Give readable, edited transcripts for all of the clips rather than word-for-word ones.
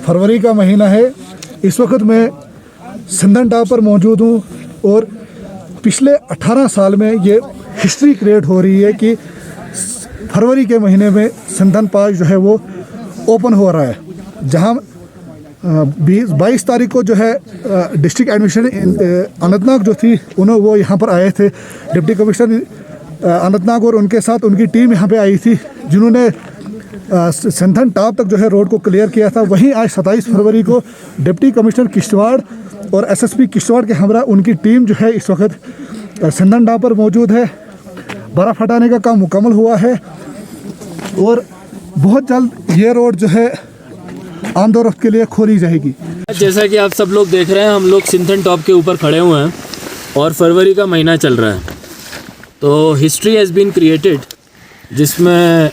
फरवरी का महीना है। इस वक्त मैं सिंधन टॉप पर मौजूद हूँ और पिछले 18 साल में ये हिस्ट्री क्रिएट हो रही है कि फरवरी के महीने में सिंधन पास जो है वो ओपन हो रहा है, जहाँ 22 तारीख को जो है डिस्ट्रिक्ट एडमिनिस्ट्रेशन अनंतनाग जो थी उन्होंने वो यहाँ पर आए थे। डिप्टी कमिश्नर अनंतनाग और उनके साथ उनकी टीम यहाँ पे आई थी, जिन्होंने सिंधन टॉप तक जो है रोड को क्लियर किया था। वहीं आज 27 फरवरी को डिप्टी कमिश्नर किश्तवाड़ और एसएसपी किश्तवाड़ के हमरा उनकी टीम जो है इस वक्त सिंधन टॉप पर मौजूद है। बर्फ़ हटाने का काम मुकम्मल हुआ है और बहुत जल्द ये रोड जो है आमदोरफ्त के लिए खोली जाएगी। जैसा कि आप सब लोग देख रहे हैं, हम लोग सिंधन टॉप के ऊपर खड़े हुए हैं और फरवरी का महीना चल रहा है। तो हिस्ट्री हैज़ बीन क्रिएटेड, जिसमें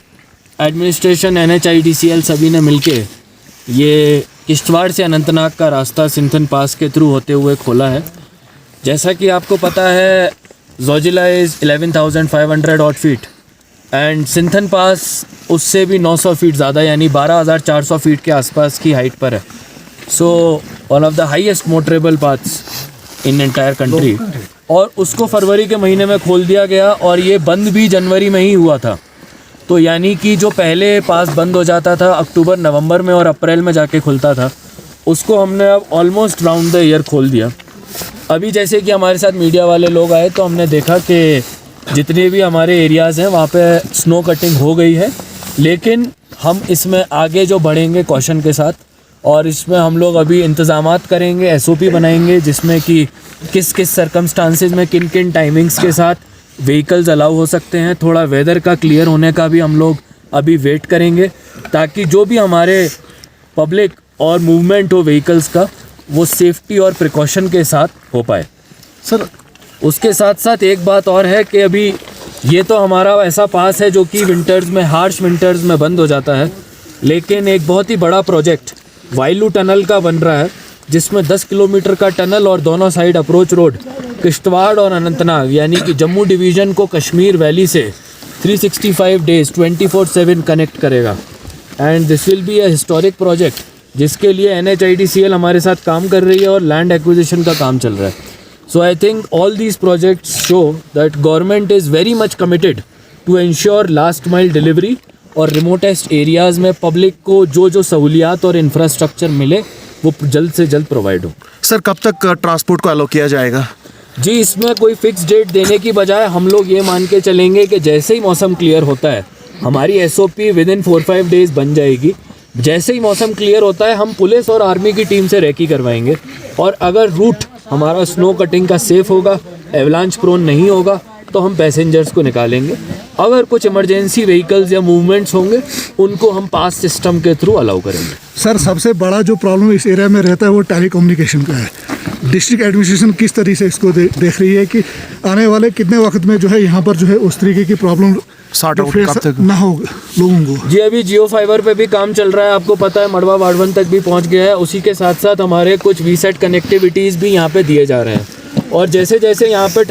एडमिनिस्ट्रेशन NHIDCL सभी ने मिलके ये किश्तवाड़ से अनंतनाग का रास्ता सिंधन पास के थ्रू होते हुए खोला है। जैसा कि आपको पता है, Zojila is 11,500 odd feet and Sinthan pass उससे भी 900 फीट ज़्यादा यानी 12,400 फीट के आसपास की हाइट पर है। So one of the highest motorable paths in entire country, और उसको फरवरी के महीने में खोल दिया गया और ये बंद भी जनवरी में ही हुआ था। तो यानी कि जो पहले पास बंद हो जाता था अक्टूबर नवंबर में और अप्रैल में जाके खुलता था, उसको हमने अब ऑलमोस्ट राउंड द ईयर खोल दिया। अभी जैसे कि हमारे साथ मीडिया वाले लोग आए तो हमने देखा कि जितने भी हमारे एरियाज़ हैं वहाँ पे स्नो कटिंग हो गई है, लेकिन हम इसमें आगे जो बढ़ेंगे कॉशन के साथ, और इसमें हम लोग अभी इंतज़ामात करेंगे, SOP बनाएंगे जिसमें कि किस किस सर्कमस्टांसेस में किन किन टाइमिंग्स के साथ व्हीकल्स अलाउ हो सकते हैं। थोड़ा वेदर का क्लियर होने का भी हम लोग अभी वेट करेंगे, ताकि जो भी हमारे पब्लिक और मूवमेंट हो व्हीकल्स का वो सेफ्टी और प्रिकॉशन के साथ हो पाए। सर उसके साथ साथ एक बात और है कि अभी ये तो हमारा ऐसा पास है जो कि विंटर्स में, हार्श विंटर्स में बंद हो जाता है, लेकिन एक बहुत ही बड़ा प्रोजेक्ट वाइलू टनल का बन रहा है, जिसमें 10 किलोमीटर का टनल और दोनों साइड अप्रोच रोड किश्तवाड़ और अनंतनाग यानी कि जम्मू डिवीज़न को कश्मीर वैली से 365 डेज़ 24/7 कनेक्ट करेगा। And this will be a historic project, जिसके लिए NHIDCL हमारे साथ काम कर रही है और लैंड एक्विजिशन का काम चल रहा है। So I think all these projects show that government is very much committed to ensure last mile delivery और रिमोटेस्ट एरियाज़ में पब्लिक को जो सहूलियात और इंफ्रास्ट्रक्चर मिले वो जल्द से जल्द प्रोवाइड हो। सर कब तक ट्रांसपोर्ट को अलो किया जाएगा? जी, इसमें कोई फिक्स डेट देने की बजाय हम लोग ये मान के चलेंगे कि जैसे ही मौसम क्लियर होता है हमारी SOP विदिन 4-5 डेज़ बन जाएगी। जैसे ही मौसम क्लियर होता है हम पुलिस और आर्मी की टीम से रेकी करवाएंगे, और अगर रूट हमारा स्नो कटिंग का सेफ होगा, एवलांच प्रोन नहीं होगा, तो हम पैसेंजर्स को निकालेंगे। अगर कुछ इमरजेंसी व्हीकल्स या मूवमेंट्स होंगे उनको हम पास सिस्टम के थ्रू अलाउ करेंगे। सर सबसे बड़ा जो प्रॉब्लम इस एरिया में रहता है वो टेलीकम्युनिकेशन का है। डिस्ट्रिक्ट एडमिनिस्ट्रेशन किस तरीके से इसको देख रही है कि आने वाले कितने वक्त में जो है यहाँ पर जो है उस तरीके की प्रॉब्लम ना हो लोगों को? जी, अभी जियो फाइबर पे भी काम चल रहा है, आपको पता है मड़वा वार्डवन तक भी पहुँच गया है। उसी के साथ साथ हमारे कुछ VSAT कनेक्टिविटीज़ भी यहाँ पे दिए जा रहे हैं, और जैसे जैसे यहाँ पे